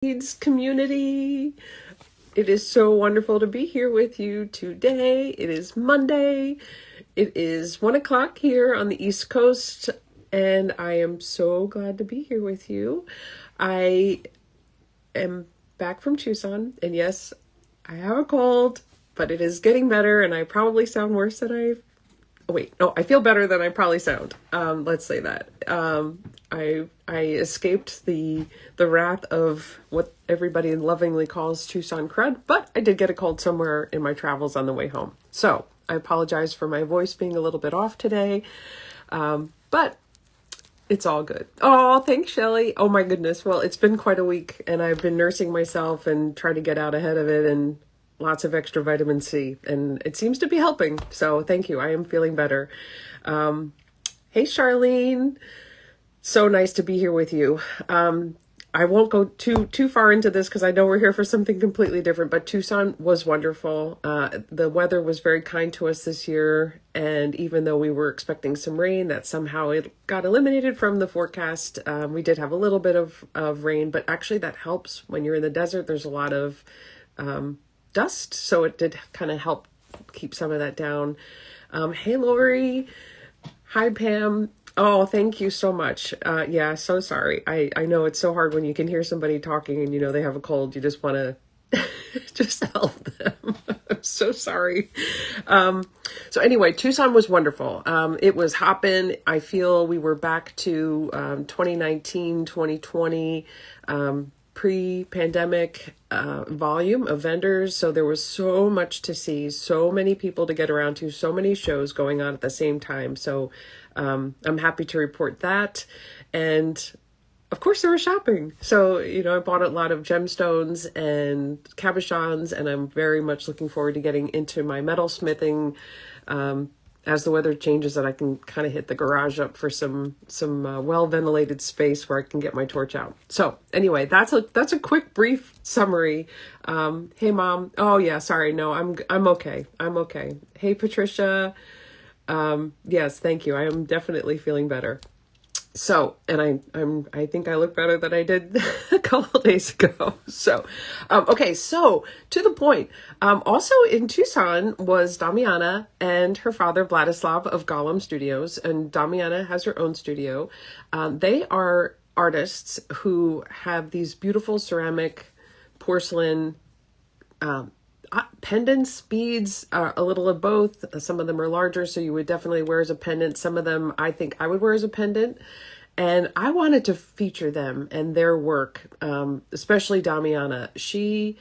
Needs community. It is so wonderful to be here with you today. It is Monday. It is 1 o'clock here on the East Coast, and I am so glad to be here with you. I am back from Tucson, and yes, I have a cold, but it is getting better, and I probably sound worse than I feel better than I probably sound. Let's say that. I escaped the wrath of what everybody lovingly calls Tucson crud, but I did get a cold somewhere in my travels on the way home. So I apologize for my voice being a little bit off today, but it's all good. Oh, thanks, Shelly. Oh my goodness. Well, it's been quite a week, and I've been nursing myself and trying to get out ahead of it, and lots of extra vitamin C, and it seems to be helping. So thank you. I am feeling better. Hey, Charlene. So nice to be here with you. I won't go too far into this because I know we're here for something completely different, but Tucson was wonderful. The weather was very kind to us this year, and even though we were expecting some rain, that somehow it got eliminated from the forecast. We did have a little bit of rain, but actually that helps when you're in the desert. There's a lot of dust, so it did kind of help keep some of that down. Hey, Lori. Hi, Pam. Oh, thank you so much. Yeah, so sorry. I know it's so hard when you can hear somebody talking and you know they have a cold. You just want to just help them. I'm so sorry. So anyway, Tucson was wonderful. It was hopping. I feel we were back to 2019, 2020, pre-pandemic volume of vendors. So there was so much to see, so many people to get around to, so many shows going on at the same time. So I'm happy to report that. And of course there was shopping. So, I bought a lot of gemstones and cabochons, and I'm very much looking forward to getting into my metalsmithing, as the weather changes, that I can kind of hit the garage up for some well-ventilated space where I can get my torch out. So anyway, that's a quick, brief summary. Hey, Mom. Oh yeah, sorry. No, I'm okay. I'm okay. Hey, Patricia. Yes, thank you. I am definitely feeling better. So, and I think I look better than I did a couple days ago. So, okay. So to the point, also in Tucson was Damyanah and her father, Vladislav of Gollum Studios, and Damyanah has her own studio. They are artists who have these beautiful ceramic, porcelain, pendants, beads, a little of both. Some of them are larger, so you would definitely wear as a pendant. Some of them I think I would wear as a pendant. And I wanted to feature them and their work, especially Damyanah. She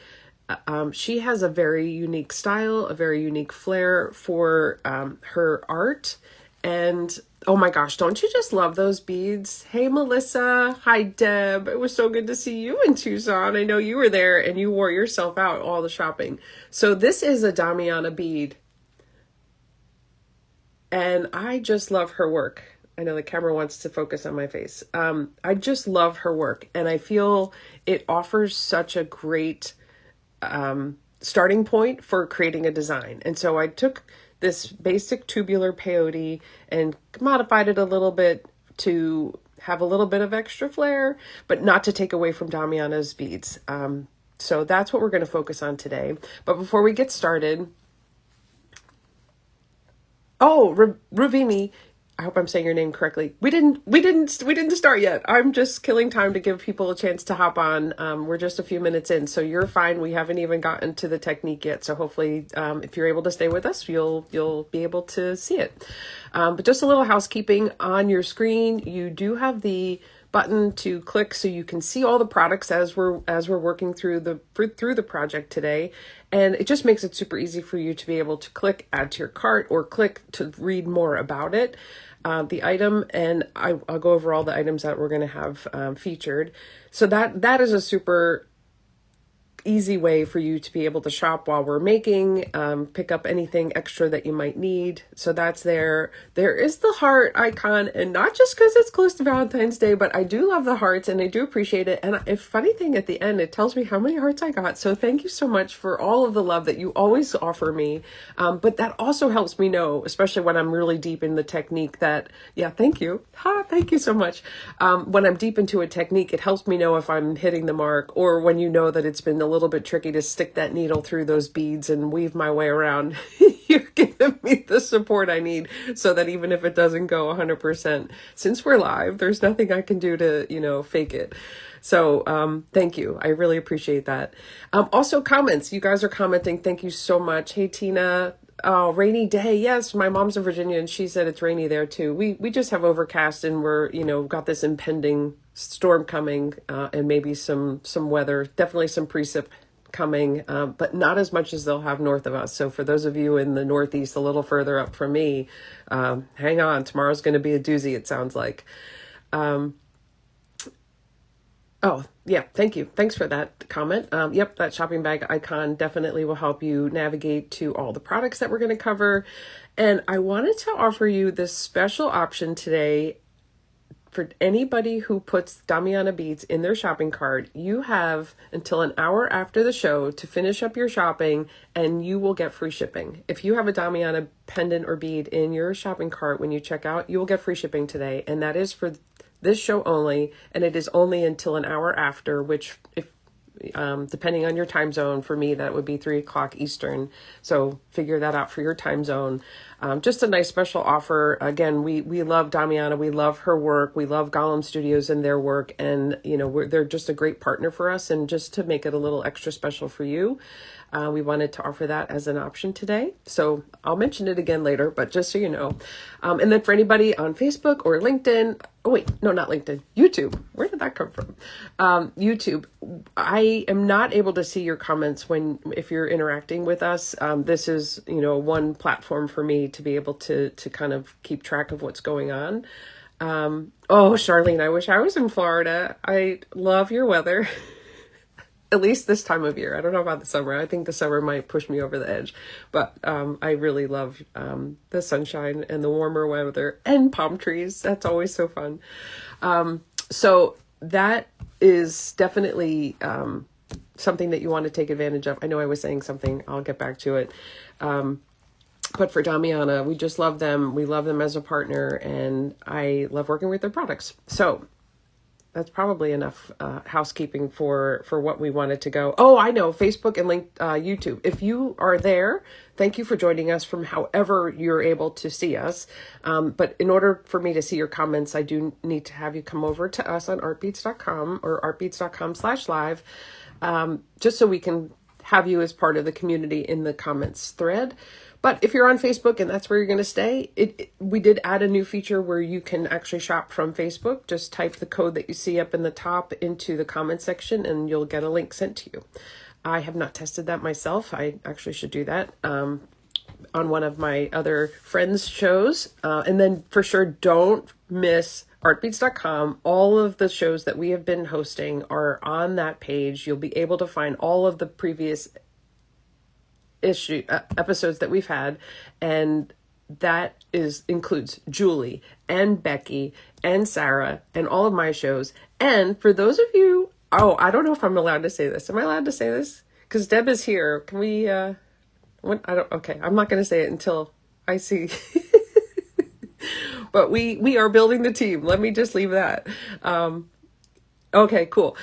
has a very unique style, a very unique flair for her art. And oh my gosh, don't you just love those beads? Hey, Melissa. Hi, Deb. It was so good to see you in Tucson. I know you were there and you wore yourself out all the shopping. So this is a Damyanah bead. And I just love her work. I know the camera wants to focus on my face. I just love her work. And I feel it offers such a great starting point for creating a design. And so I took this basic tubular peyote and modified it a little bit to have a little bit of extra flair, but not to take away from Damyanah's beads. So that's what we're going to focus on today. But before we get started, Ravini, I hope I'm saying your name correctly. We didn't start yet. I'm just killing time to give people a chance to hop on. We're just a few minutes in, so you're fine. We haven't even gotten to the technique yet. So hopefully, if you're able to stay with us, you'll be able to see it. But just a little housekeeping on your screen. You do have the button to click so you can see all the products as we're working through the project today. And it just makes it super easy for you to be able to click add to your cart or click to read more about it. The item, and I'll go over all the items that we're going to have featured. So that is a super easy way for you to be able to shop while we're making, pick up anything extra that you might need. So that's there. There is the heart icon, and not just because it's close to Valentine's Day, but I do love the hearts and I do appreciate it. And a funny thing at the end, it tells me how many hearts I got. So thank you so much for all of the love that you always offer me. But that also helps me know, especially when I'm really deep in the technique that, yeah, thank you. Thank you so much. When I'm deep into a technique, it helps me know if I'm hitting the mark, or when you know that it's been a little bit tricky to stick that needle through those beads and weave my way around. You're giving me the support I need so that even if it doesn't go 100%, since we're live, there's nothing I can do to, fake it. So thank you. I really appreciate that. Also comments. You guys are commenting. Thank you so much. Hey, Tina. Oh, rainy day. Yes, my mom's in Virginia and she said it's rainy there too. We just have overcast and we're, got this impending storm coming and maybe some weather, definitely some precip coming, but not as much as they'll have north of us. So for those of you in the Northeast, a little further up from me, hang on. Tomorrow's going to be a doozy, it sounds like. Oh, yeah. Thank you. Thanks for that comment. Yep. That shopping bag icon definitely will help you navigate to all the products that we're going to cover. And I wanted to offer you this special option today for anybody who puts Damyanah beads in their shopping cart. You have until an hour after the show to finish up your shopping and you will get free shipping. If you have a Damyanah pendant or bead in your shopping cart when you check out, you will get free shipping today. And that is for this show only, and it is only until an hour after, which if depending on your time zone, for me that would be 3:00 Eastern. So figure that out for your time zone. Just a nice special offer. Again, we love Damyanah, we love her work, we love Gollum Studios and their work, and they're just a great partner for us. And just to make it a little extra special for you, we wanted to offer that as an option today. So I'll mention it again later, but just so you know. And then for anybody on Facebook or LinkedIn, oh wait, no, not LinkedIn, YouTube. Where did that come from? YouTube. I am not able to see your comments if you're interacting with us. This is, one platform for me to be able to kind of keep track of what's going on. Oh, Charlene, I wish I was in Florida. I love your weather. At least this time of year. I don't know about the summer. I think the summer might push me over the edge, but I really love the sunshine and the warmer weather and palm trees. That's always so fun. So that is definitely something that you want to take advantage of. I know I was saying something. I'll get back to it. But for Damyanah, we just love them. We love them as a partner, and I love working with their products. So that's probably enough housekeeping for what we wanted to go. Oh, I know, Facebook and YouTube. If you are there, thank you for joining us from however you're able to see us. But in order for me to see your comments, I do need to have you come over to us on artbeats.com or artbeats.com/live, just so we can have you as part of the community in the comments thread. But if you're on Facebook and that's where you're going to stay, we did add a new feature where you can actually shop from Facebook. Just type the code that you see up in the top into the comment section and you'll get a link sent to you. I have not tested that myself. I actually should do that on one of my other friends' shows. And then for sure, don't miss artbeats.com. All of the shows that we have been hosting are on that page. You'll be able to find all of the previous episodes that we've had, and that includes Julie and Becky and Sarah and all of my shows. And for those of you, I don't know if I'm allowed to say this. Am I allowed to say this? Because Deb is here. Can we? Okay, I'm not going to say it until I see. But we are building the team. Let me just leave that. Okay, cool.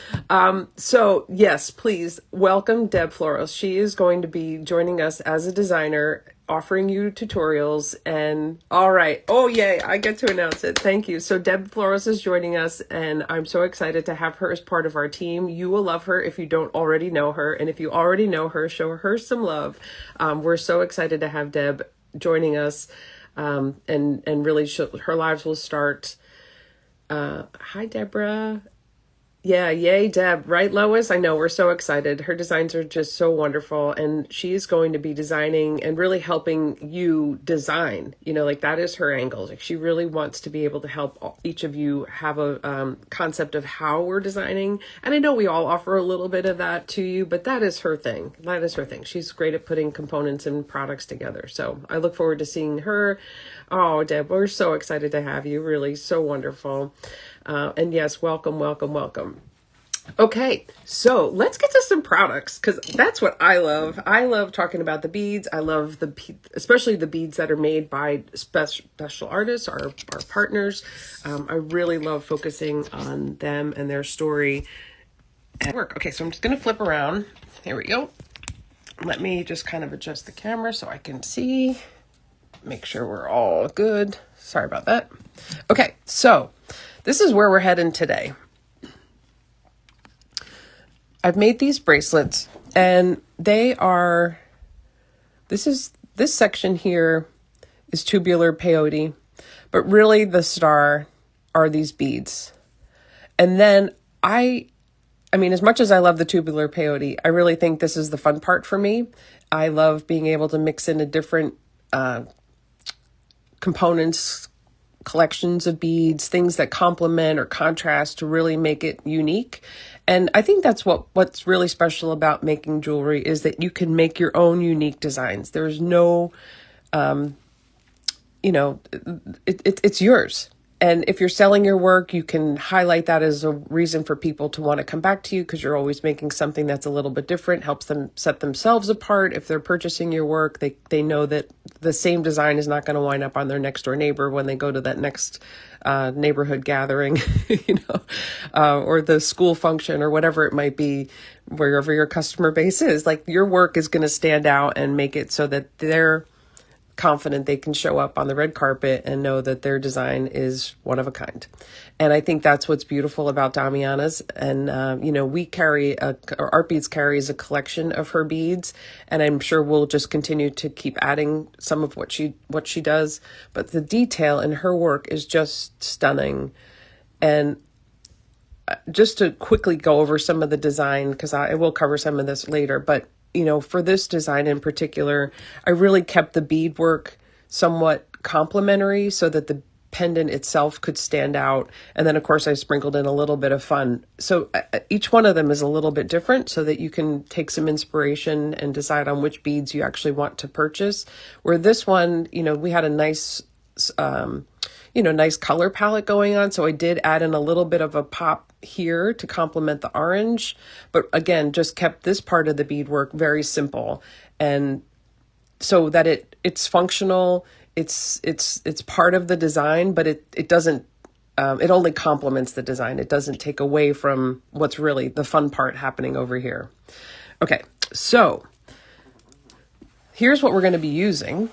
So yes, please welcome Deb Floros. She is going to be joining us as a designer, offering you tutorials. And all right. Oh, yay. I get to announce it. Thank you. So Deb Floros is joining us, and I'm so excited to have her as part of our team. You will love her if you don't already know her. And if you already know her, show her some love. We're so excited to have Deb joining us. And really her lives will start. Hi, Deborah. Yeah, yay, Deb. Right, Lois? I know we're so excited. Her designs are just so wonderful. And she's going to be designing and really helping you design. Like that is her angle. Like she really wants to be able to help each of you have a concept of how we're designing. And I know we all offer a little bit of that to you, but that is her thing. That is her thing. She's great at putting components and products together. So I look forward to seeing her. Oh, Deb, we're so excited to have you. Really, so wonderful. And yes, welcome, welcome, welcome. Okay, so let's get to some products because that's what I love. I love talking about the beads. I love especially the beads that are made by special artists, our partners. I really love focusing on them and their story and work. Okay, so I'm just going to flip around. Here we go. Let me just kind of adjust the camera so I can see. Make sure we're all good. Sorry about that. Okay, so this is where we're heading today. I've made these bracelets and this section here is Tubular Peyote, but really the star are these beads. And then I mean, as much as I love the Tubular Peyote, I really think this is the fun part for me. I love being able to mix in a different components, collections of beads, things that complement or contrast to really make it unique. And I think that's what's really special about making jewelry is that you can make your own unique designs. There's no, it's yours. And if you're selling your work, you can highlight that as a reason for people to want to come back to you because you're always making something that's a little bit different, helps them set themselves apart. If they're purchasing your work, they know that the same design is not going to wind up on their next door neighbor when they go to that next neighborhood gathering, or the school function or whatever it might be, wherever your customer base is. Like your work is going to stand out and make it so that they're confident they can show up on the red carpet and know that their design is one of a kind. And I think that's what's beautiful about Damyanah's. And, we carry Art Beads carries a collection of her beads, and I'm sure we'll just continue to keep adding some of what she does. But the detail in her work is just stunning. And just to quickly go over some of the design, because I will cover some of this later, but for this design in particular, I really kept the beadwork somewhat complementary so that the pendant itself could stand out. And then, of course, I sprinkled in a little bit of fun. So each one of them is a little bit different so that you can take some inspiration and decide on which beads you actually want to purchase. Where this one, we had a nice nice color palette going on. So I did add in a little bit of a pop here to complement the orange, but again, just kept this part of the beadwork very simple. And so that it's functional, it's part of the design, but it doesn't, it only complements the design. It doesn't take away from what's really the fun part happening over here. Okay. So here's what we're going to be using.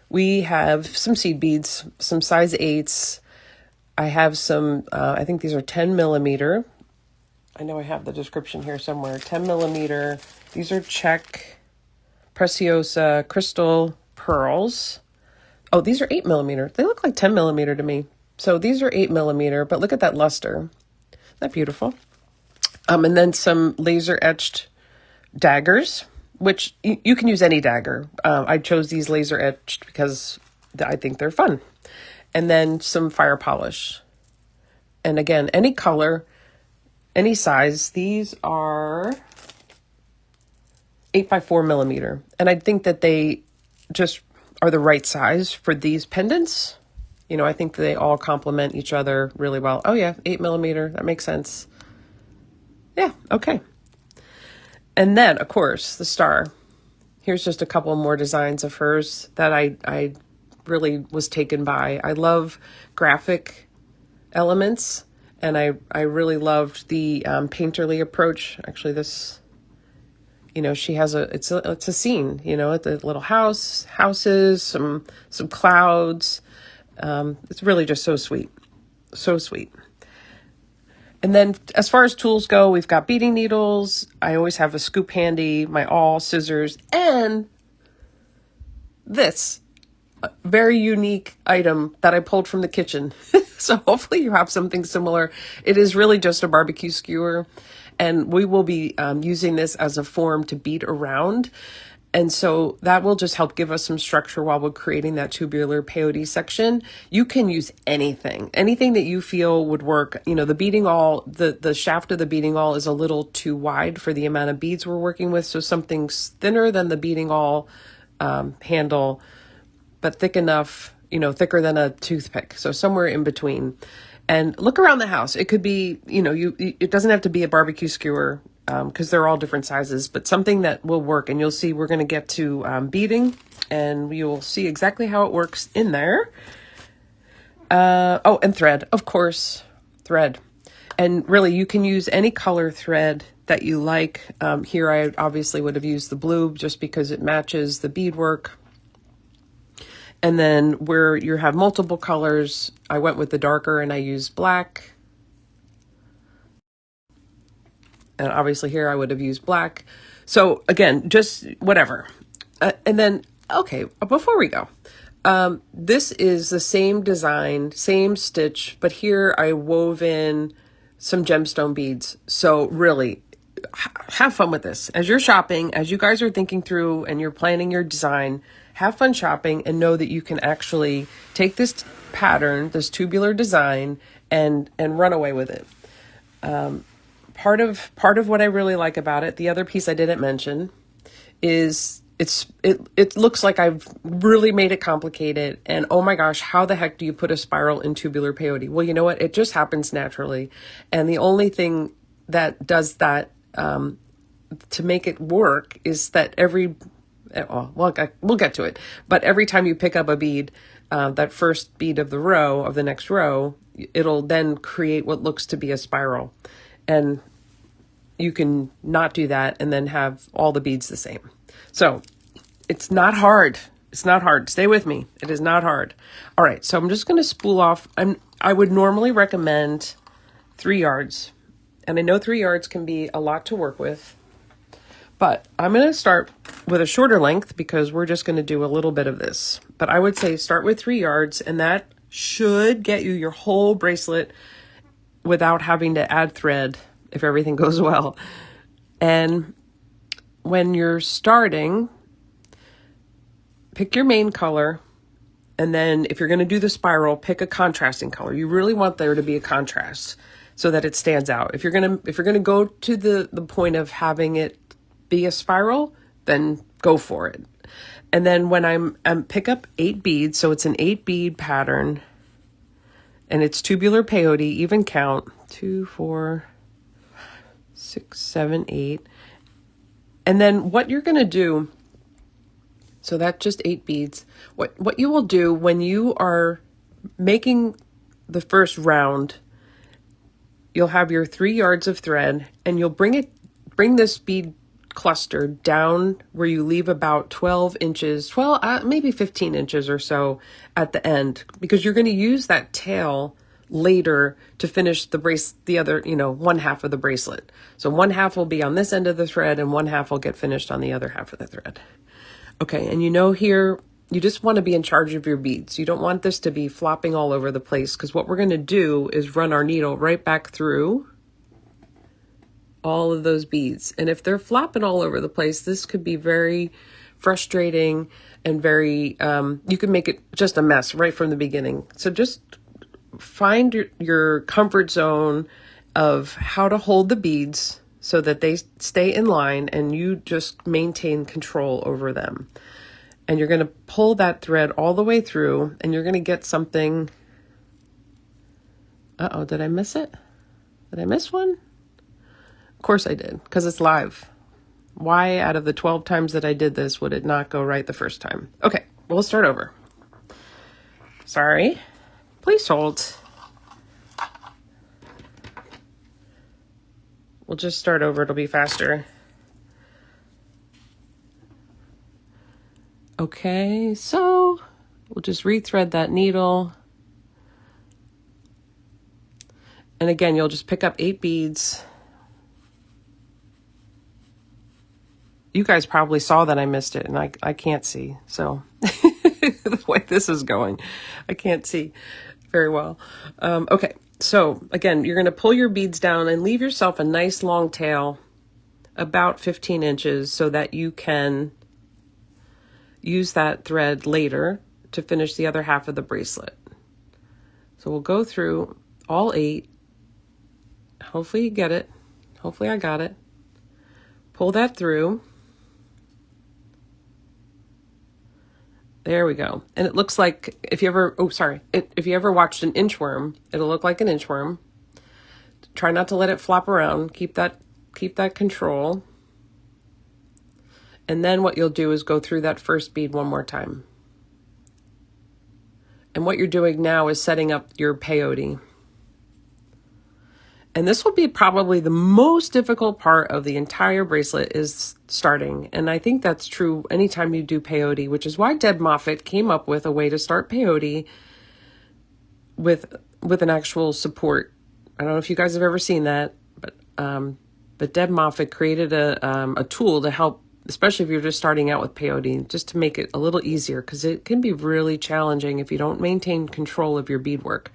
We have some seed beads, some size 8s. I have some, I think these are 10 millimeter. I know I have the description here somewhere. 10 millimeter. These are Czech Preciosa crystal pearls. Oh, these are 8 millimeter. They look like 10 millimeter to me. So these are 8 millimeter, but look at that luster. Isn't that beautiful? And then some laser etched daggers, which you can use any dagger. I chose these laser etched because I think they're fun. And then some fire polish. And again, any color, any size. These are 8 by 4 millimeter. And I think that they just are the right size for these pendants. I think they all complement each other really well. Oh yeah, 8 millimeter. That makes sense. Yeah, okay. And then, of course, the star. Here's just a couple more designs of hers that I really was taken by. I love graphic elements, and I really loved the painterly approach. Actually, this, she has it's a scene, at the little houses, some clouds. It's really just so sweet, so sweet. And then as far as tools go, we've got beading needles. I always have a scoop handy, my awl, scissors, and this. very unique item that I pulled from the kitchen. So hopefully you have something similar. It is really just a barbecue skewer, and we will be using this as a form to beat around. And so that will just help give us some structure while we're creating that tubular peyote section. You can use anything that you feel would work. You know, the beading awl, the shaft of the beading awl is a little too wide for the amount of beads we're working with. So something's thinner than the beading awl handle, but thick enough, you know, thicker than a toothpick. So somewhere in between. And look around the house. It could be, you know, it doesn't have to be a barbecue skewer, because they're all different sizes, but something that will work. And you'll see we're going to get to beading, and you'll see exactly how it works in there. Oh, and thread, of course, thread. And really, you can use any color thread that you like. Here, I obviously would have used the blue just because it matches the beadwork. And then where you have multiple colors, I went with the darker and I used black. And obviously here I would have used black. So again, just whatever. And then, okay, before we go, this is the same design, same stitch, but here I wove in some gemstone beads. So really, have fun with this. As you're shopping, as you guys are thinking through and you're planning your design, have fun shopping and know that you can actually take this pattern, this tubular design, and run away with it. Part of what I really like about it, the other piece I didn't mention, is it looks like I've really made it complicated. And oh my gosh, how the heck do you put a spiral in tubular peyote? Well, you know what? It just happens naturally. And the only thing that does that to make it work is that we'll get to it. But every time you pick up a bead, that first bead of the next row, it'll then create what looks to be a spiral. And you can not do that and then have all the beads the same. So it's not hard. It's not hard. Stay with me. It is not hard. All right. So I'm just going to spool off. I would normally recommend 3 yards. And I know 3 yards can be a lot to work with. But I'm going to start with a shorter length because we're just going to do a little bit of this. But I would say start with 3 yards, and that should get you your whole bracelet without having to add thread if everything goes well. And when you're starting, pick your main color, and then if you're going to do the spiral, pick a contrasting color. You really want there to be a contrast so that it stands out. If you're going to go to the point of having it be a spiral, then go for it. And then when I'm pick up 8 beads, so it's an 8 bead pattern. And it's tubular peyote, even count, 2, 4, 6, 7, 8. And then what you're going to do, so that's just 8 beads. What you will do when you are making the first round, you'll have your 3 yards of thread, and you'll bring this bead cluster down where you leave about 12 inches, maybe 15 inches or so at the end, because you're going to use that tail later to finish the other, one half of the bracelet. So one half will be on this end of the thread and one half will get finished on the other half of the thread. Okay. And here, you just want to be in charge of your beads. You don't want this to be flopping all over the place, because what we're going to do is run our needle right back through all of those beads. And if they're flopping all over the place, this could be very frustrating and very, you can make it just a mess right from the beginning. So just find your comfort zone of how to hold the beads so that they stay in line and you just maintain control over them. And you're going to pull that thread all the way through, and you're going to get something. Uh-oh, did I miss it? Did I miss one? Of course I did, because it's live. Why out of the 12 times that I did this would it not go right the first time? Okay, we'll start over. Sorry. Please hold. We'll just start over. It'll be faster. Okay, so we'll just rethread that needle. And again, you'll just pick up 8 beads. You guys probably saw that I missed it, and I can't see, so the way this is going. I can't see very well. Okay, so again, you're going to pull your beads down and leave yourself a nice long tail, about 15 inches, so that you can use that thread later to finish the other half of the bracelet. So we'll go through all 8. Hopefully you get it. Hopefully I got it. Pull that through. There we go. And it looks like, if you ever, if you ever watched an inchworm, it'll look like an inchworm. Try not to let it flop around. Keep that control. And then what you'll do is go through that first bead one more time. And what you're doing now is setting up your peyote. And this will be probably the most difficult part of the entire bracelet, is starting. And I think that's true anytime you do peyote, which is why Deb Moffitt came up with a way to start peyote with an actual support. I don't know if you guys have ever seen that, but Deb Moffitt created a tool to help, especially if you're just starting out with peyote, just to make it a little easier, because it can be really challenging if you don't maintain control of your beadwork.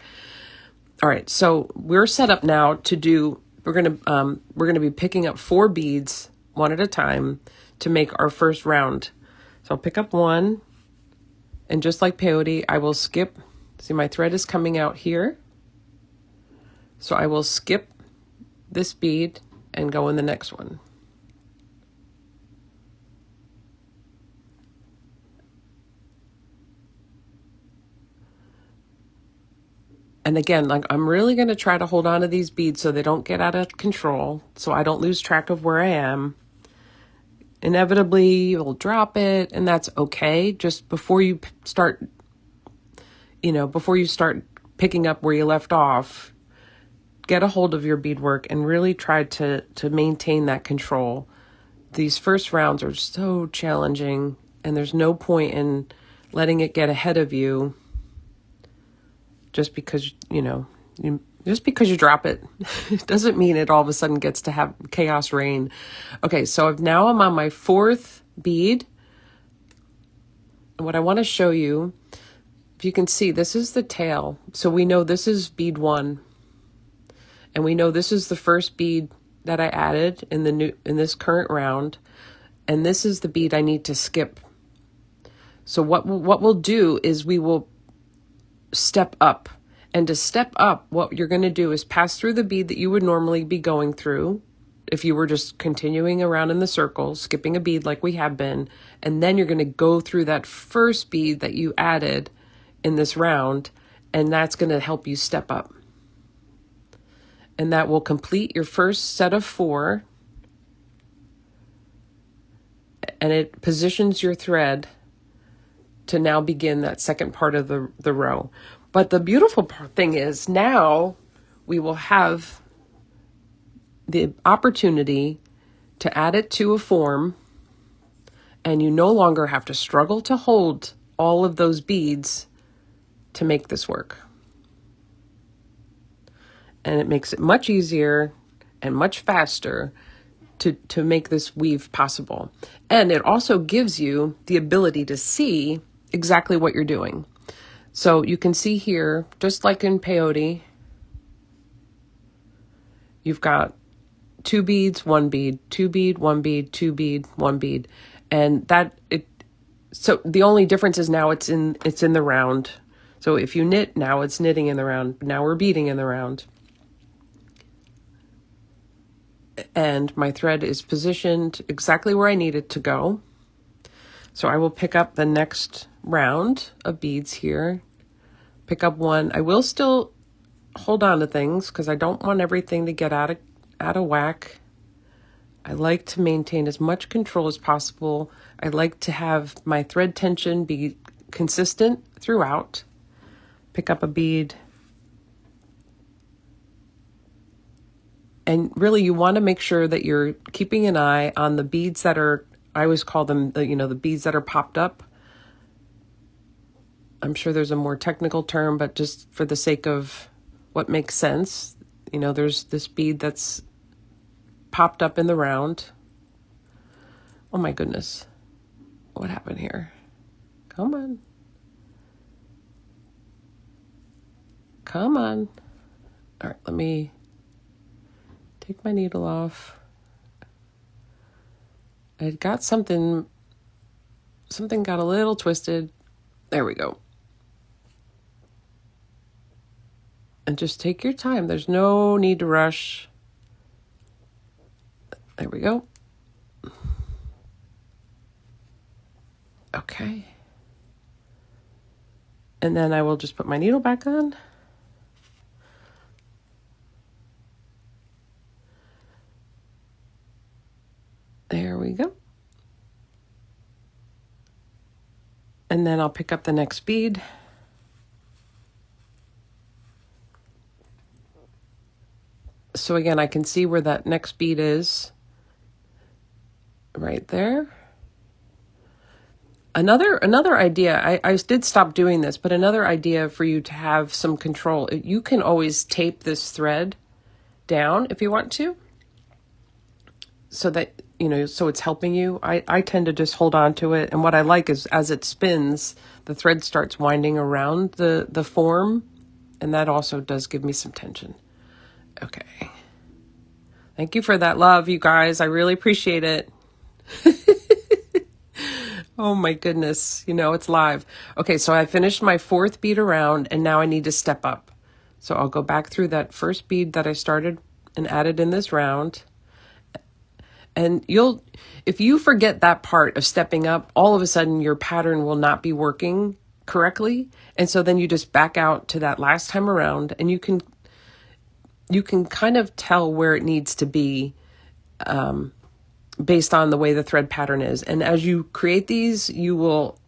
All right, so we're set up now to do, we're gonna be picking up 4 beads one at a time to make our first round. So I'll pick up 1, and just like peyote, I will skip. See, my thread is coming out here. So I will skip this bead and go in the next one. And again, like, I'm really going to try to hold on to these beads so they don't get out of control, so I don't lose track of where I am. Inevitably, you'll drop it, and that's okay. Just before you start, picking up where you left off, get a hold of your beadwork and really try to maintain that control. These first rounds are so challenging, and there's no point in letting it get ahead of you. Just because, just because you drop it, it doesn't mean it all of a sudden gets to have chaos reign. Okay, so now I'm on my 4th bead. And what I want to show you, if you can see, this is the tail. So we know this is bead 1. And we know this is the first bead that I added in this current round. And this is the bead I need to skip. So what we'll do is we will step up. And to step up, what you're going to do is pass through the bead that you would normally be going through if you were just continuing around in the circle, skipping a bead like we have been, and then you're going to go through that first bead that you added in this round, and that's going to help you step up. And that will complete your first set of 4, and it positions your thread to now begin that second part of the row. But the beautiful thing is, now we will have the opportunity to add it to a form, and you no longer have to struggle to hold all of those beads to make this work. And it makes it much easier and much faster to make this weave possible. And it also gives you the ability to see exactly what you're doing. So you can see here, just like in peyote, you've got 2 beads, 1 bead, 2 bead, 1 bead, 2 bead, 1 bead. And so the only difference is now it's in the round. So if you knit, now it's knitting in the round. Now we're beading in the round. And my thread is positioned exactly where I need it to go. So I will pick up the next round of beads here. Pick up 1. I will still hold on to things because I don't want everything to get out of whack. I like to maintain as much control as possible. I like to have my thread tension be consistent throughout. Pick up a bead. And really, you want to make sure that you're keeping an eye on the beads that are, I always call them, the beads that are popped up. I'm sure there's a more technical term, but just for the sake of what makes sense, there's this bead that's popped up in the round. Oh my goodness. What happened here? Come on. Come on. All right, let me take my needle off. I got something got a little twisted. There we go. And just take your time. There's no need to rush. There we go. Okay. And then I will just put my needle back on. There we go. And then I'll pick up the next bead. So again, I can see where that next bead is. Right there. Another idea, I did stop doing this, but another idea for you to have some control, you can always tape this thread down if you want to, so that, so it's helping you. I tend to just hold on to it. And what I like is as it spins, the thread starts winding around the form. And that also does give me some tension. Okay. Thank you for that love, you guys. I really appreciate it. Oh my goodness. It's live. Okay, so I finished my 4th bead around and now I need to step up. So I'll go back through that first bead that I started and added in this round. And if you forget that part of stepping up, all of a sudden your pattern will not be working correctly. And so then you just back out to that last time around and you can kind of tell where it needs to be based on the way the thread pattern is. And as you create these, you will,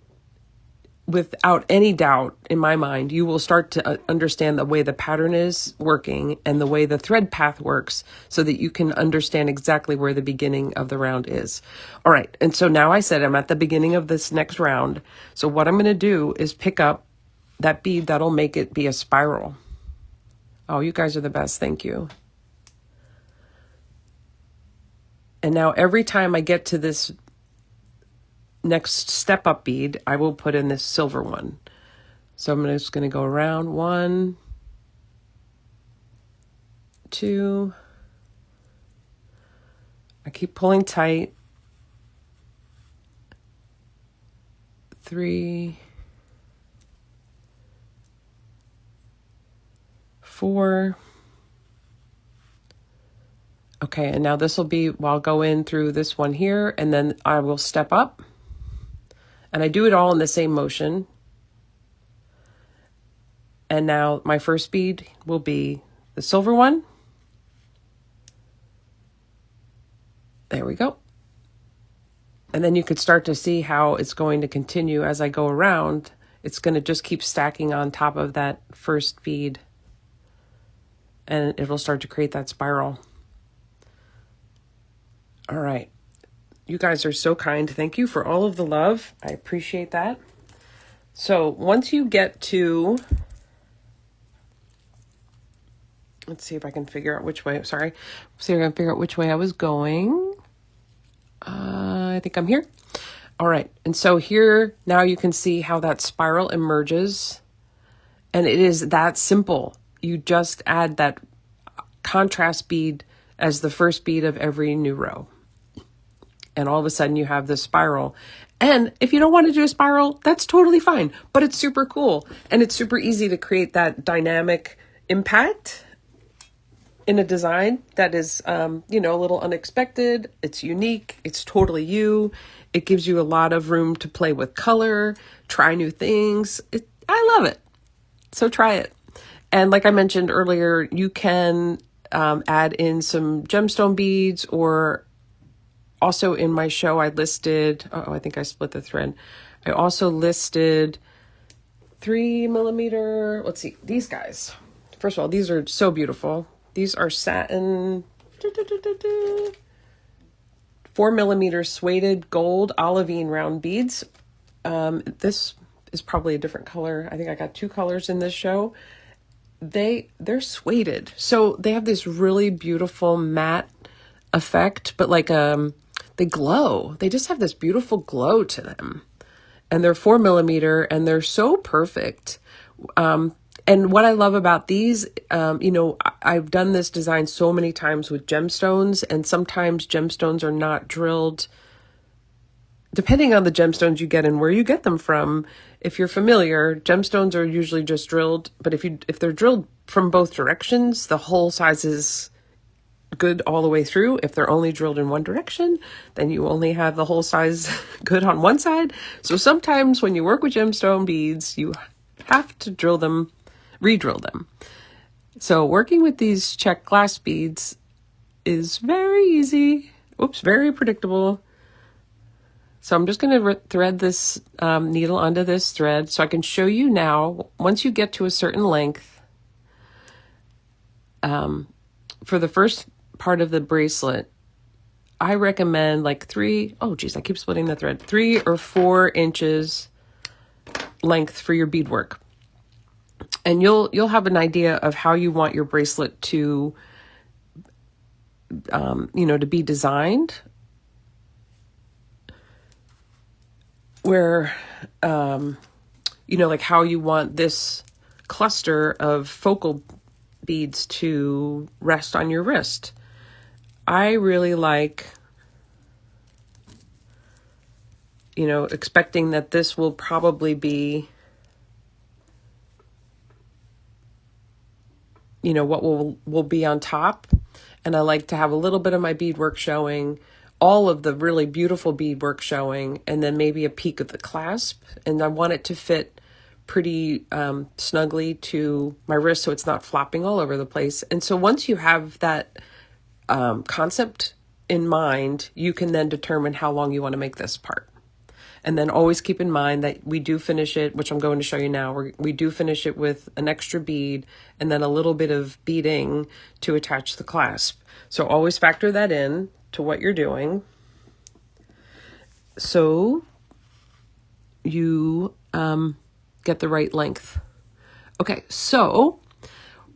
without any doubt in my mind, you will start to understand the way the pattern is working and the way the thread path works so that you can understand exactly where the beginning of the round is. All right. And so now I said I'm at the beginning of this next round. So what I'm going to do is pick up that bead that'll make it be a spiral. Oh, you guys are the best. Thank you. And now every time I get to this next step up bead, I will put in this silver one. So I'm just going to go around 1, 2. I keep pulling tight. 3, 4. Okay, and now this will be, I'll go in through this one here, and then I will step up. And I do it all in the same motion. And now my first bead will be the silver one. There we go. And then you could start to see how it's going to continue as I go around. It's going to just keep stacking on top of that first bead. And it will start to create that spiral. All right. You guys are so kind. Thank you for all of the love. I appreciate that. So once you get to, let's see if I can figure out which way, sorry. See if I can figure out which way I was going. I think I'm here. All right. And so here, now you can see how that spiral emerges. And it is that simple. You just add that contrast bead as the first bead of every new row. And all of a sudden you have this spiral. And if you don't want to do a spiral, that's totally fine. But it's super cool. And it's super easy to create that dynamic impact in a design that is, a little unexpected. It's unique. It's totally you. It gives you a lot of room to play with color, try new things. I love it. So try it. And like I mentioned earlier, you can add in some gemstone beads, or also in my show, I listed, I think I split the thread. I also listed 3mm, let's see, these guys. First of all, these are so beautiful. These are satin, 4mm suede gold olivine round beads. This is probably a different color. I think I got 2 colors in this show. They're sueded. So they have this really beautiful matte effect, but like, they glow. They just have this beautiful glow to them. And they're 4mm and they're so perfect. And what I love about these, I've done this design so many times with gemstones, and sometimes gemstones are not drilled. Depending on the gemstones you get and where you get them from, if you're familiar, gemstones are usually just drilled, but if they're drilled from both directions, the hole size is good all the way through. If they're only drilled in one direction, then you only have the hole size good on one side. So sometimes when you work with gemstone beads, you have to re-drill them. So working with these check glass beads is very easy. Oops, very predictable. So I'm just going to thread this needle onto this thread so I can show you now, once you get to a certain length, for the first part of the bracelet, I recommend like 3 or 4 inches length for your beadwork. And you'll have an idea of how you want your bracelet to, to be designed. Where, like how you want this cluster of focal beads to rest on your wrist. I really like, expecting that this will probably be, what will be on top. And I like to have a little bit of my beadwork showing, all of the really beautiful beadwork showing, and then maybe a peek of the clasp. And I want it to fit pretty snugly to my wrist so it's not flopping all over the place. And so once you have that concept in mind, you can then determine how long you want to make this part. And then always keep in mind that we do finish it, which I'm going to show you now. We do finish it with an extra bead and then a little bit of beading to attach the clasp. So always factor that in to what you're doing, so you get the right length. Okay, so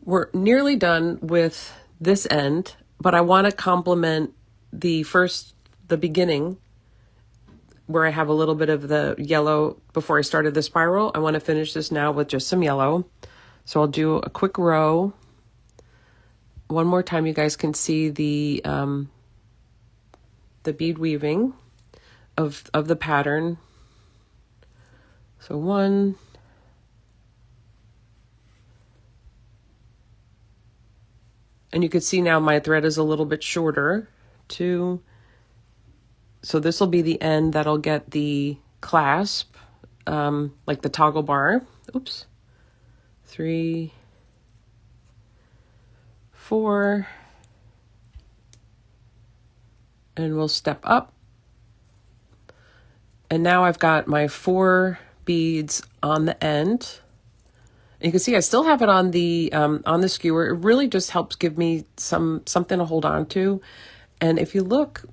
we're nearly done with this end, but I want to complement the beginning where I have a little bit of the yellow before I started the spiral. I want to finish this now with just some yellow. So I'll do a quick row. One more time, you guys can see the bead weaving of the pattern. So 1, and you can see now my thread is a little bit shorter. 2, so this will be the end that'll get the clasp, like the toggle bar. Oops. 3, 4, and we'll step up. And now I've got my 4 beads on the end. You can see I still have it on the skewer. It really just helps give me something to hold on to. And if you look,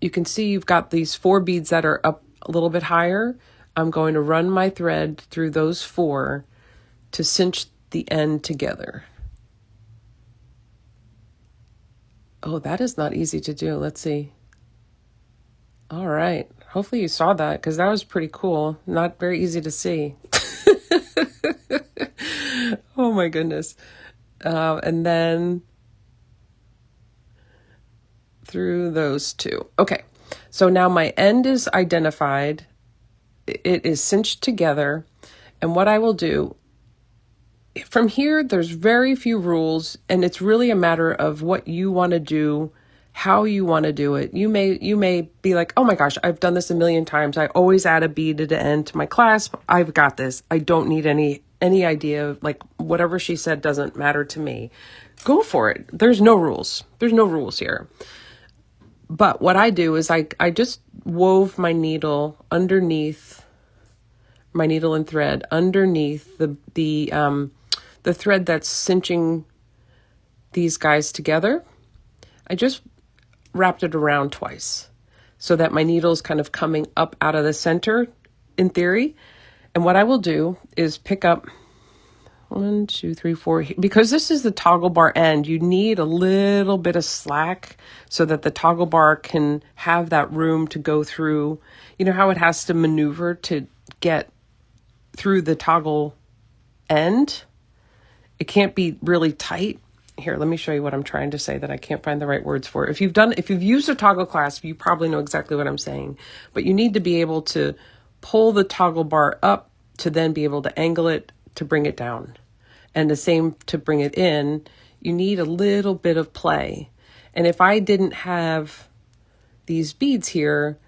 you can see you've got these 4 beads that are up a little bit higher. I'm going to run my thread through those 4 to cinch the end together. Oh, that is not easy to do. Let's see. All right. Hopefully you saw that, because that was pretty cool. Not very easy to see. Oh my goodness. And then through those 2. Okay. So now my end is identified. It is cinched together. And what I will do from here, there's very few rules, and it's really a matter of what you want to do, how you want to do it. You may be like, oh my gosh, I've done this a million times. I always add a bead at the end to my clasp. I've got this. I don't need any idea. Like, whatever she said doesn't matter to me. Go for it. There's no rules. There's no rules here. But what I do is I just wove my needle underneath, my needle and thread underneath the thread that's cinching these guys together. I just wrapped it around twice so that my needle is kind of coming up out of the center in theory. And what I will do is pick up 1, 2, 3, 4, because this is the toggle bar end, you need a little bit of slack so that the toggle bar can have that room to go through. You know how it has to maneuver to get through the toggle end. It can't be really tight. Here, let me show you what I'm trying to say that I can't find the right words for. If you've used a toggle clasp, you probably know exactly what I'm saying. But you need to be able to pull the toggle bar up to then be able to angle it to bring it down. And the same to bring it in, you need a little bit of play. And if I didn't have these beads here,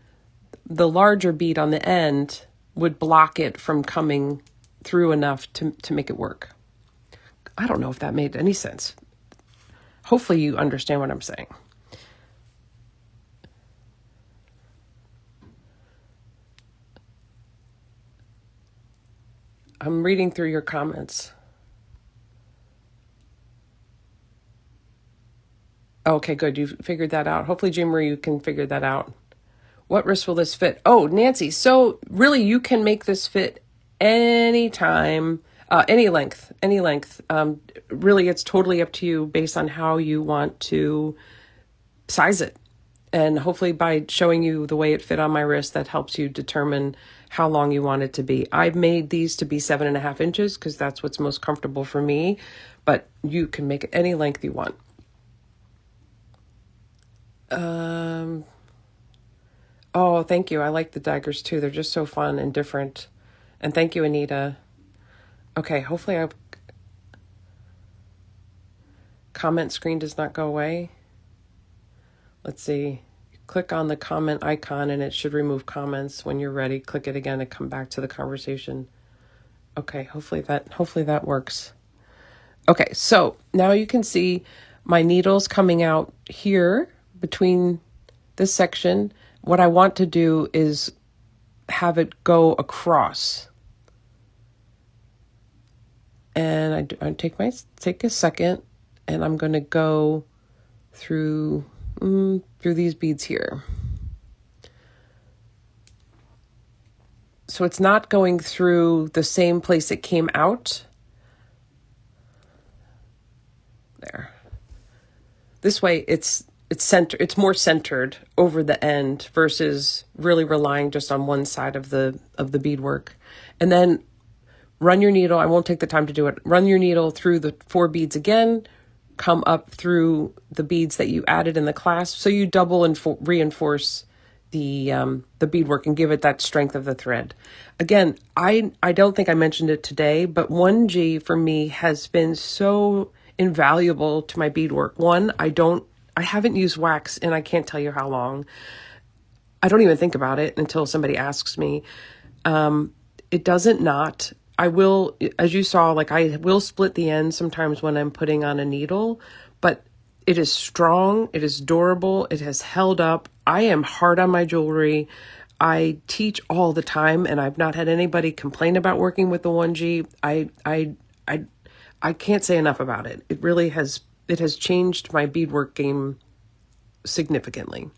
the larger bead on the end would block it from coming through enough to make it work. I don't know if that made any sense. Hopefully you understand what I'm saying. I'm reading through your comments. Okay, good. You figured that out. Hopefully, Jean Marie, you can figure that out. What wrist will this fit? Oh, Nancy. So really, you can make this fit anytime, any length. Really, it's totally up to you based on how you want to size it. And hopefully by showing you the way it fit on my wrist, that helps you determine how long you want it to be. I've made these to be 7.5 inches because that's what's most comfortable for me, but you can make it any length you want. Oh, thank you. I like the daggers too. They're just so fun and different. And thank you, Anita. Okay, hopefully comment screen does not go away. Let's see. Click on the comment icon and it should remove comments. When you're ready, click it again and come back to the conversation. Okay, hopefully that works. Okay, so now you can see my needles coming out here between this section. What I want to do is have it go across. And I take a second and I'm going to go through these beads here. So it's not going through the same place it came out. There. This way it's more centered over the end versus really relying just on one side of the beadwork. And then run your needle. I won't take the time to do it. Run your needle through the 4 beads again. Come up through the beads that you added in the clasp. So you double and reinforce the beadwork and give it that strength of the thread. Again, I don't think I mentioned it today, but 1G for me has been so invaluable to my beadwork. One, I haven't used wax and I can't tell you how long. I don't even think about it until somebody asks me. It doesn't knot. I will, as you saw, like I will split the end sometimes when I'm putting on a needle, but it is strong, it is durable, it has held up. I am hard on my jewelry. I teach all the time and I've not had anybody complain about working with the 1G. I can't say enough about it. It really has, it has changed my beadwork game significantly.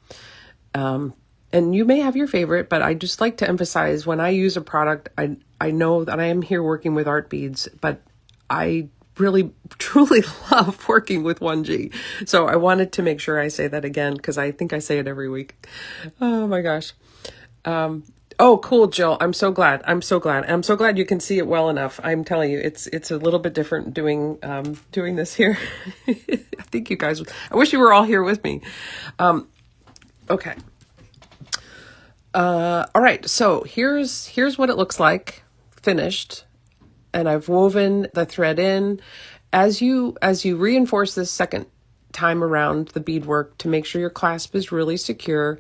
And you may have your favorite, but I just like to emphasize when I use a product, I know that I am here working with art beads, but I really truly love working with 1G. So I wanted to make sure I say that again because I think I say it every week. Oh my gosh. Oh, cool, Jill. I'm so glad. I'm so glad you can see it well enough. I'm telling you, it's a little bit different doing this here. I think you guys, I wish you were all here with me. Okay. All right. So here's what it looks like finished. And I've woven the thread in. As you reinforce this second time around the beadwork to make sure your clasp is really secure,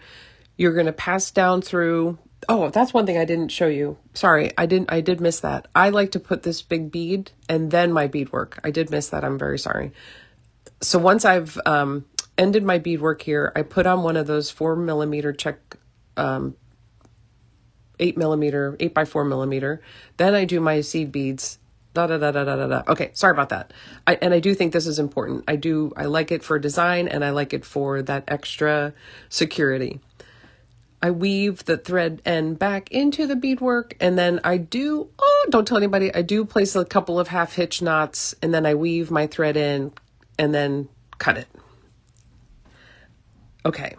you're going to pass down through. Oh, that's one thing I didn't show you. Sorry, I did miss that. I like to put this big bead and then my beadwork. I did miss that. I'm very sorry. So once I've ended my beadwork here, I put on one of those 4mm check 8 by 4 millimeter. Then I do my seed beads. Okay, sorry about that. I do think this is important. I like it for design and I like it for that extra security. I weave the thread end back into the beadwork and then don't tell anybody, I do place a couple of half hitch knots and then I weave my thread in and then cut it. Okay,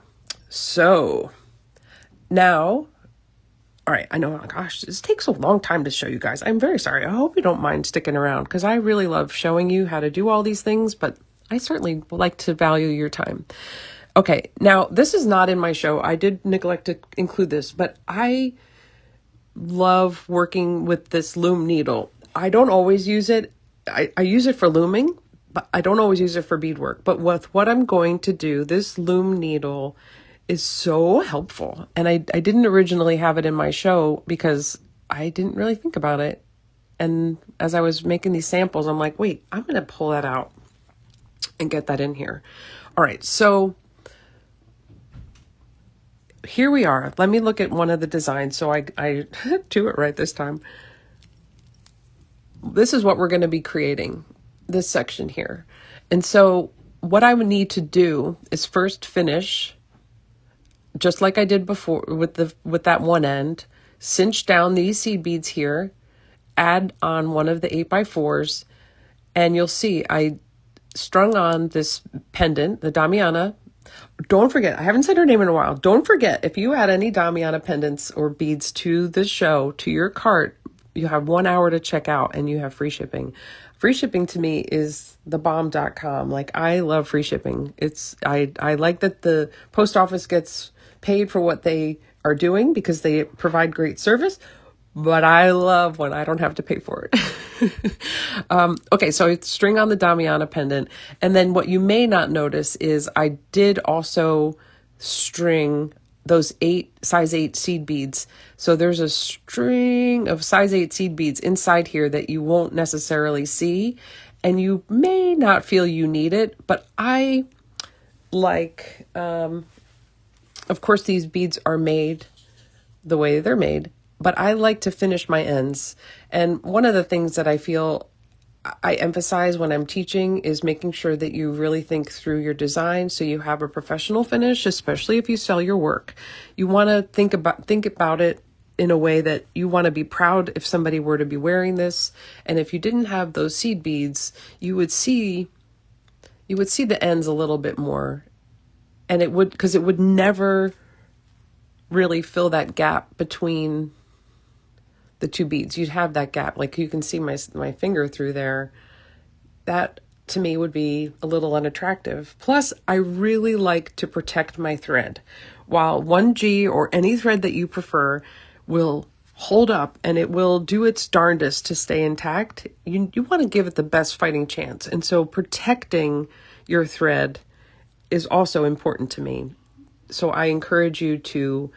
so now All right, I know, gosh, this takes a long time to show you guys. I'm very sorry. I hope you don't mind sticking around because I really love showing you how to do all these things, but I certainly would like to value your time. Okay, now this is not in my show. I did neglect to include this, but I love working with this loom needle. I don't always use it. I use it for looming, but I don't always use it for beadwork. But with what I'm going to do, this loom needle is so helpful. And I didn't originally have it in my show because I didn't really think about it. And as I was making these samples, I'm like, wait, I'm going to pull that out and get that in here. All right, so here we are. Let me look at one of the designs so I do it right this time. This is what we're going to be creating, this section here. And so what I would need to do is first finish, just like I did before with that one end, cinch down these seed beads here, add on one of the 8x4s, and you'll see I strung on this pendant, the Damyanah. Don't forget, I haven't said her name in a while. Don't forget, if you add any Damyanah pendants or beads to the show, to your cart, you have 1 hour to check out and you have free shipping. Free shipping to me is thebomb.com. Like, I love free shipping. I like that the post office gets paid for what they are doing because they provide great service, but I love when I don't have to pay for it. Okay, so I string on the Damyanah pendant. And then what you may not notice is I did also string those size 8 seed beads. So there's a string of size 8 seed beads inside here that you won't necessarily see. And you may not feel you need it, but I like, of course, these beads are made the way they're made, but I like to finish my ends. And one of the things that I feel I emphasize when I'm teaching is making sure that you really think through your design so you have a professional finish, especially if you sell your work. You want to think about it in a way that you want to be proud if somebody were to be wearing this. And if you didn't have those seed beads, you would see the ends a little bit more. And it would never really fill that gap between the two beads. You'd have that gap, like you can see my finger through there. That to me would be a little unattractive. Plus, I really like to protect my thread. While 1G or any thread that you prefer will hold up and it will do its darndest to stay intact, you want to give it the best fighting chance. And so protecting your thread is also important to me. So I encourage you to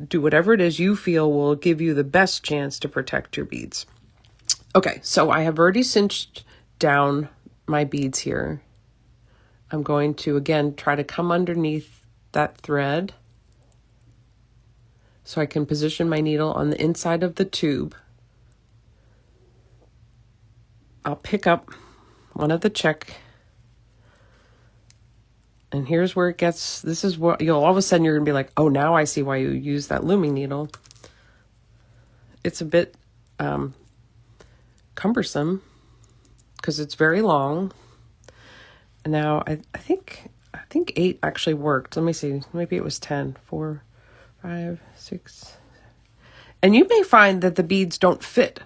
do whatever it is you feel will give you the best chance to protect your beads. Okay, so I have already cinched down my beads here. I'm going to, again, try to come underneath that thread so I can position my needle on the inside of the tube. I'll pick up one of the check. And here's where it gets, this is what you'll all of a sudden you're going to be like, oh, now I see why you use that looming needle. It's a bit cumbersome because it's very long. And now I think 8 actually worked. Let me see. Maybe it was 10. 4, 5, 6. And you may find that the beads don't fit.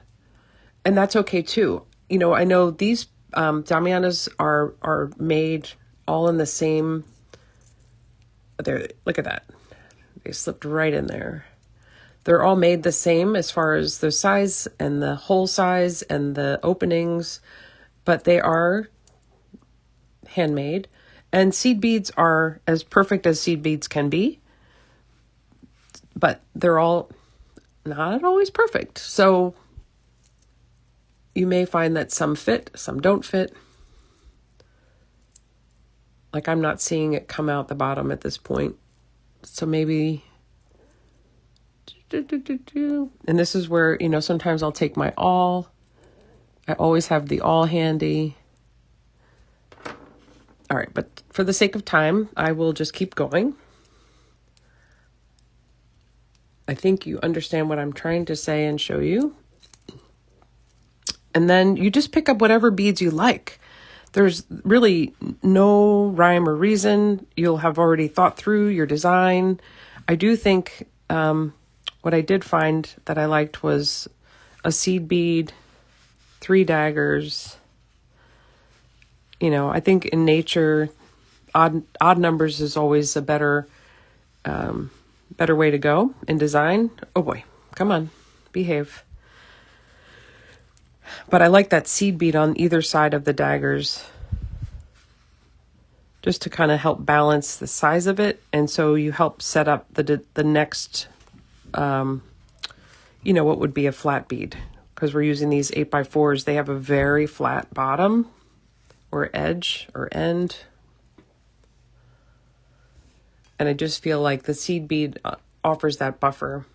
And that's okay too. You know, I know these Damyanahs are made all in the same, there, look at that. They slipped right in there. They're all made the same as far as the size and the hole size and the openings, but they are handmade. And seed beads are as perfect as seed beads can be, but they're all not always perfect. So you may find that some fit, some don't fit. Like I'm not seeing it come out the bottom at this point. So maybe, and this is where, you know, sometimes I'll take my awl. I always have the awl handy. All right, but for the sake of time, I will just keep going. I think you understand what I'm trying to say and show you. And then you just pick up whatever beads you like. There's really no rhyme or reason. You'll have already thought through your design. I do think what I did find that I liked was a seed bead, 3 daggers. You know, I think in nature, odd numbers is always a better way to go in design. Oh boy, come on, behave. But I like that seed bead on either side of the daggers, just to kind of help balance the size of it. And so you help set up the next, what would be a flat bead. Because we're using these 8x4s. They have a very flat bottom or edge or end. And I just feel like the seed bead offers that buffer.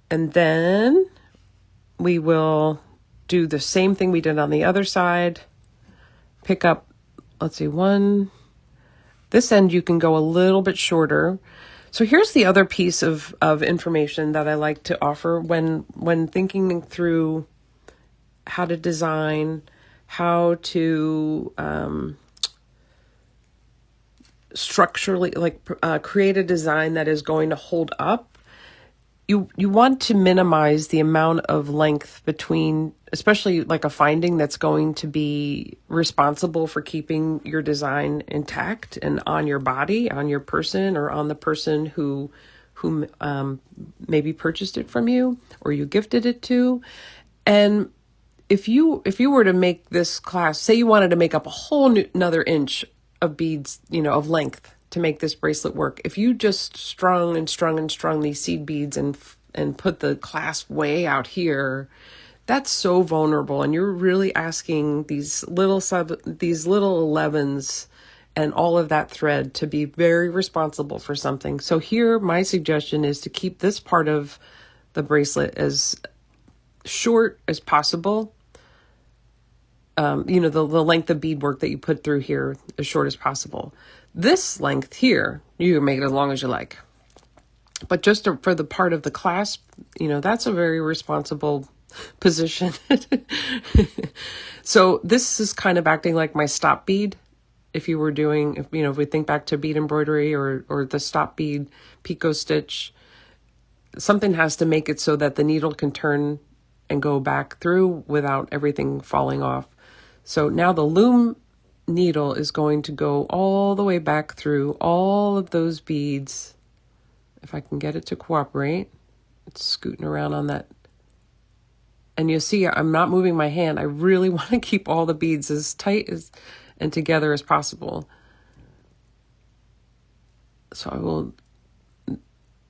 And then we will do the same thing we did on the other side. Pick up, let's see, this end you can go a little bit shorter. So here's the other piece of information that I like to offer when thinking through how to design, how to structurally create a design that is going to hold up. You want to minimize the amount of length between, especially like a finding that's going to be responsible for keeping your design intact and on your body, on your person, or on the person who maybe purchased it from you or you gifted it to. And if you were to make this class, say you wanted to make up a whole another inch of beads, of length to make this bracelet work. If you just strung these seed beads and put the clasp way out here, that's so vulnerable. And you're really asking these little 11s and all of that thread to be very responsible for something. So here, my suggestion is to keep this part of the bracelet as short as possible. The length of beadwork that you put through here as short as possible. This length here, you can make it as long as you like. But just for the part of the clasp, that's a very responsible position. So this is kind of acting like my stop bead. If you were doing, if we think back to bead embroidery or the stop bead picot stitch, something has to make it so that the needle can turn and go back through without everything falling off. So now the loom needle is going to go all the way back through all of those beads. If I can get it to cooperate, it's scooting around on that. And you'll see I'm not moving my hand. I really want to keep all the beads as tight and together as possible. So I will,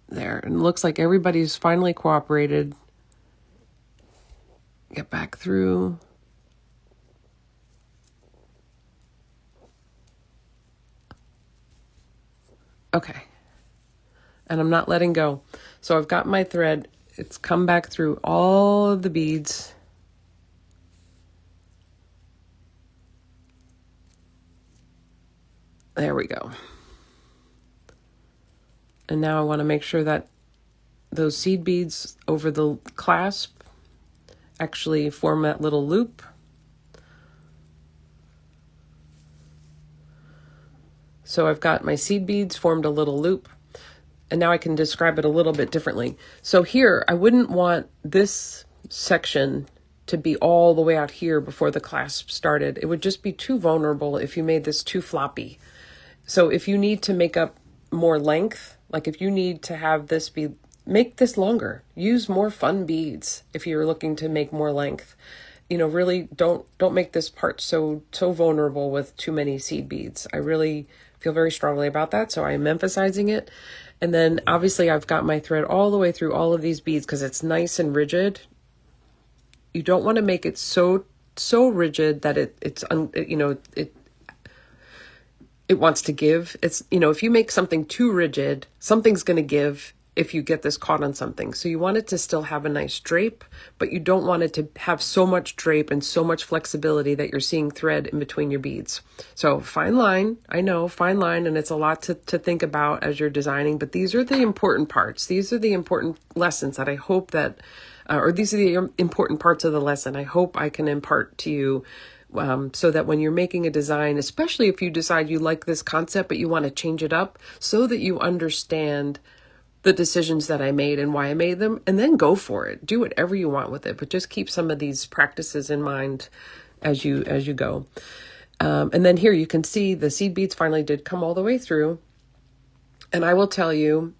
there. And it looks like everybody's finally cooperated. Get back through. Okay. And I'm not letting go. So I've got my thread. It's come back through all of the beads. There we go. And now I want to make sure that those seed beads over the clasp actually form that little loop. So I've got my seed beads formed a little loop, and now I can describe it a little bit differently. So here, I wouldn't want this section to be all the way out here before the clasp started. It would just be too vulnerable if you made this too floppy. So if you need to make up more length, like if you need to have this be, make this longer. Use more fun beads if you're looking to make more length. Really don't make this part so vulnerable with too many seed beads. I really feel very strongly about that, so I'm emphasizing it. And then obviously I've got my thread all the way through all of these beads because it's nice and rigid. You don't want to make it so rigid that it wants to give. It's, if you make something too rigid, something's going to give if you get this caught on something. So you want it to still have a nice drape, but you don't want it to have so much drape and so much flexibility that you're seeing thread in between your beads. So fine line, I know, fine line, and it's a lot to think about as you're designing, but these are the important parts. These are the important lessons that I hope that, or these are the important parts of the lesson I hope I can impart to you so that when you're making a design, especially if you decide you like this concept, but you want to change it up so that you understand the decisions that I made and why I made them, and then go for it. Do whatever you want with it, but just keep some of these practices in mind as you go. And then here you can see the seed beads finally did come all the way through. And I will tell you,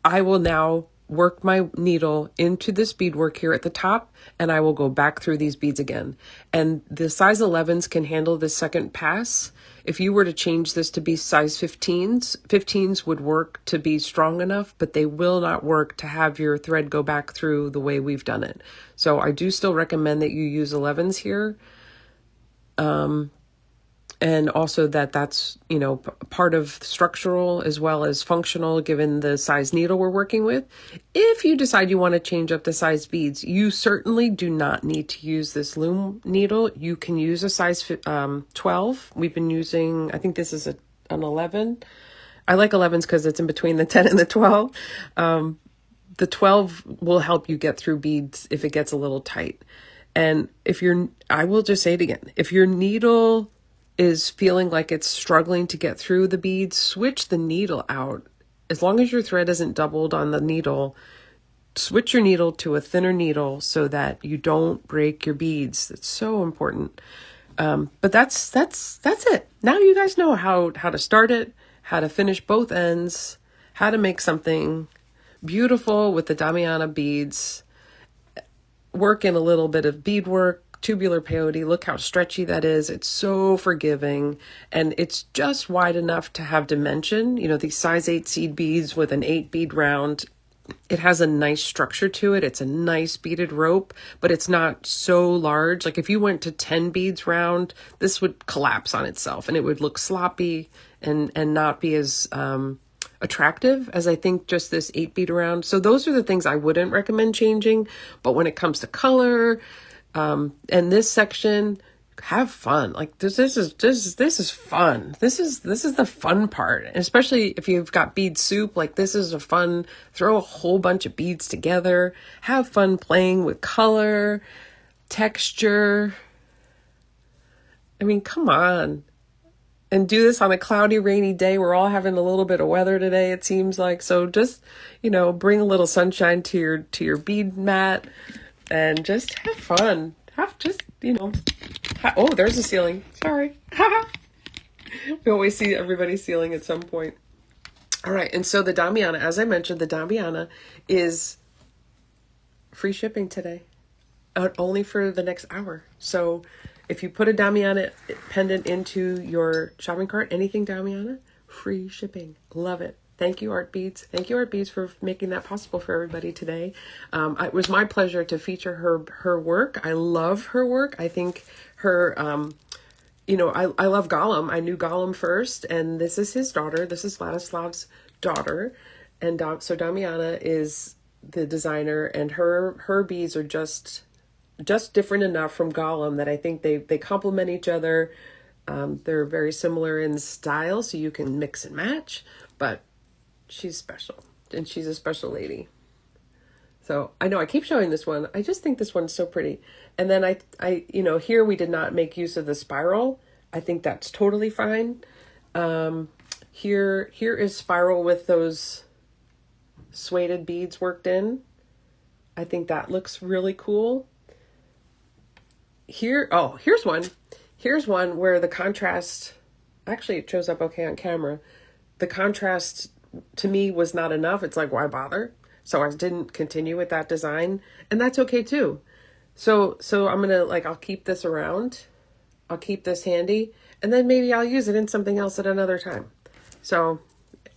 I will now work my needle into this beadwork here at the top, and I will go back through these beads again. And the size 11s can handle the second pass. If you were to change this to be size 15s would work to be strong enough, but they will not work to have your thread go back through the way we've done it. So I do still recommend that you use 11s here. And also that's, part of structural as well as functional, given the size needle we're working with. If you decide you want to change up the size beads, you certainly do not need to use this loom needle. You can use a size 12. We've been using, I think this is an 11. I like 11s because it's in between the 10 and the 12. The 12 will help you get through beads if it gets a little tight. And I will just say it again, if your needle is feeling like it's struggling to get through the beads, switch the needle out. As long as your thread isn't doubled on the needle, switch your needle to a thinner needle so that you don't break your beads. It's so important. But that's it. Now you guys know how to start it, how to finish both ends, how to make something beautiful with the Damyanah beads. Work in a little bit of beadwork, tubular peyote. Look how stretchy that is. It's so forgiving, and it's just wide enough to have dimension. These size 8 seed beads with an 8 bead round. It has a nice structure to it. It's a nice beaded rope, but it's not so large. Like if you went to 10 beads round, this would collapse on itself and it would look sloppy and not be as attractive as I think just this 8 bead round. So those are the things I wouldn't recommend changing. But when it comes to color, and this section, have fun. Like this is fun. This is the fun part. And especially if you've got bead soup, like this is a fun, throw a whole bunch of beads together, have fun playing with color, texture. I mean, come on. And do this on a cloudy, rainy day. We're all having a little bit of weather today, it seems like. So just, bring a little sunshine to your bead mat and just have fun. Oh, there's a ceiling. Sorry. We always see everybody's ceiling at some point. All right. And so the Damyanah, as I mentioned, the Damyanah is free shipping today, only for the next hour. So if you put a Damyanah pendant into your shopping cart, anything Damyanah, free shipping. Love it. Thank you, Art Beads. Thank you, Art Beads, for making that possible for everybody today. It was my pleasure to feature her work. I love her work. I think her, I love Gollum. I knew Gollum first, and this is his daughter. This is Ladislav's daughter. And so Damyanah is the designer, and her beads are just different enough from Gollum that I think they complement each other. They're very similar in style, so you can mix and match, but she's special, and she's a special lady. So I know I keep showing this one. I just think this one's so pretty. And then I here we did not make use of the spiral. I think that's totally fine. Here is spiral with those suede beads worked in. I think that looks really cool. Here's one. Here's one where the contrast, actually it shows up okay on camera. The contrast to me was not enough. It's like, why bother? So I didn't continue with that design, and that's okay too. So I'm gonna I'll keep this around. I'll keep this handy, and then maybe I'll use it in something else at another time. So,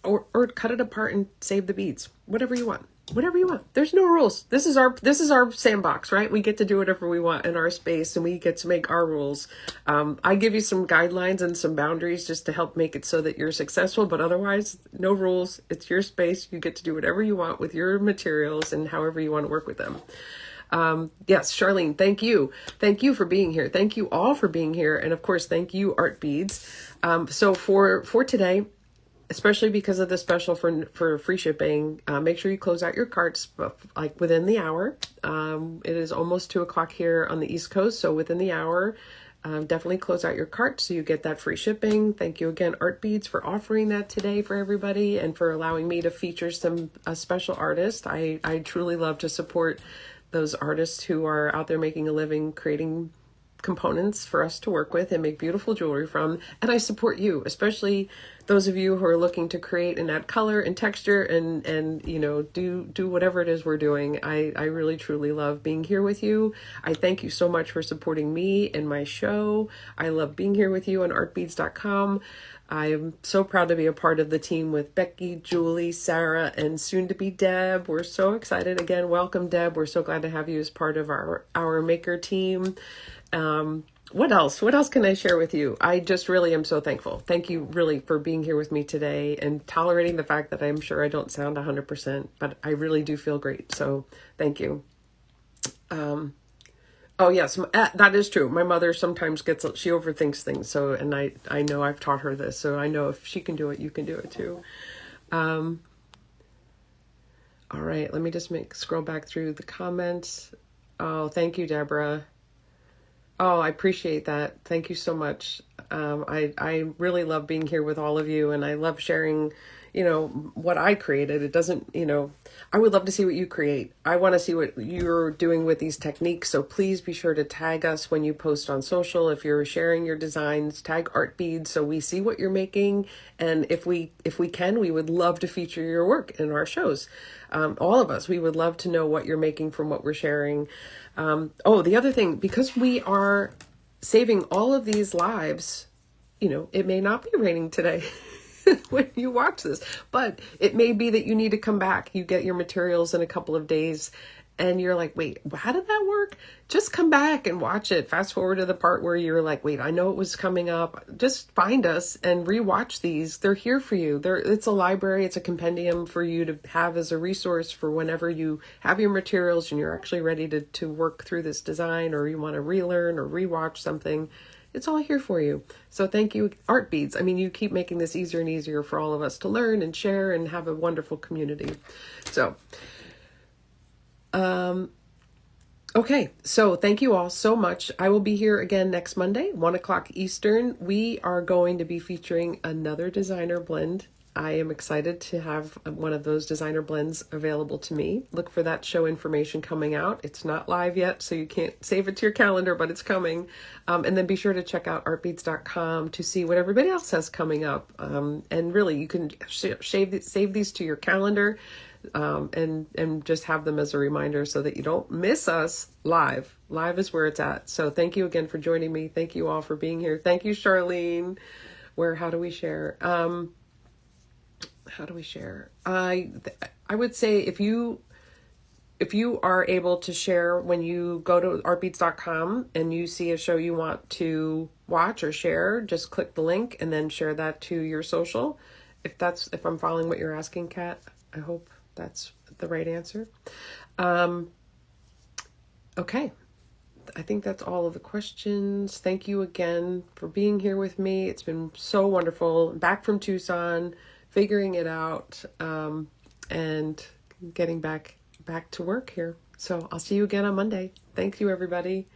or cut it apart and save the beads. Whatever you want. Whatever you want. There's no rules. This is our sandbox, right? We get to do whatever we want in our space, and we get to make our rules. I give you some guidelines and some boundaries just to help make it so that you're successful, but otherwise, no rules. It's your space. You get to do whatever you want with your materials and however you want to work with them. Yes, Charlene, thank you. Thank you for being here. Thank you all for being here. And of course, thank you, Art Beads. So for today, especially because of the special for free shipping, make sure you close out your carts like within the hour. It is almost 2 o'clock here on the East Coast, so within the hour, definitely close out your cart so you get that free shipping. Thank you again, Art Beads, for offering that today for everybody and for allowing me to feature some special artists. I truly love to support those artists who are out there making a living creating components for us to work with and make beautiful jewelry from. And I support you, especially those of you who are looking to create and add color and texture and you know, do whatever it is we're doing. I really truly love being here with you. I thank you so much for supporting me and my show. I love being here with you on artbeads.com. I am so proud to be a part of the team with Becky, Julie, Sarah, and soon to be Deb. We're so excited. Again, welcome, Deb. We're so glad to have you as part of our maker team. What else? What else can I share with you? I just really am so thankful. Thank you really for being here with me today and tolerating the fact that I'm sure I don't sound 100%, but I really do feel great. So thank you. Oh yes, that is true. My mother sometimes she overthinks things. So, and I know I've taught her this, so I know if she can do it, you can do it too. All right, let me just scroll back through the comments. Oh, thank you, Deborah. Oh, I appreciate that. Thank you so much. I really love being here with all of you, and I love sharing, you know, what I created. It doesn't, you know, I would love to see what you create. I want to see what you're doing with these techniques. So please be sure to tag us when you post on social. If you're sharing your designs, tag Art Beads so we see what you're making. And if we can, we would love to feature your work in our shows. All of us, we would love to know what you're making from what we're sharing. Oh, the other thing, because we are saving all of these lives, you know, it may not be raining today when you watch this, but it may be that you need to come back. You get your materials in a couple of days and you're like, wait, how did that work? Just come back and watch it. Fast forward to the part where you're like, wait, I know it was coming up. Just find us and rewatch these. They're here for you. It's a library. It's a compendium for you to have as a resource for whenever you have your materials and you're actually ready to work through this design, or you want to relearn or rewatch something. It's all here for you. So thank you, Art Beads. I mean, you keep making this easier and easier for all of us to learn and share and have a wonderful community. So, okay, so thank you all so much. I will be here again next Monday, 1 o'clock Eastern. We are going to be featuring another designer blend. I am excited to have one of those designer blends available to me. Look for that show information coming out. It's not live yet, so you can't save it to your calendar, but it's coming. And then be sure to check out artbeads.com to see what everybody else has coming up. And really, you can save these to your calendar. And just have them as a reminder so that you don't miss us live. Live is where it's at. So thank you again for joining me. Thank you all for being here. Thank you, Charlene. How do we share? How do we share? I would say if you are able to share when you go to artbeads.com and you see a show you want to watch or share, just click the link and then share that to your social. If I'm following what you're asking, Kat, I hope that's the right answer. Okay. I think that's all of the questions. Thank you again for being here with me. It's been so wonderful. Back from Tucson, figuring it out, and getting back to work here. So I'll see you again on Monday. Thank you, everybody.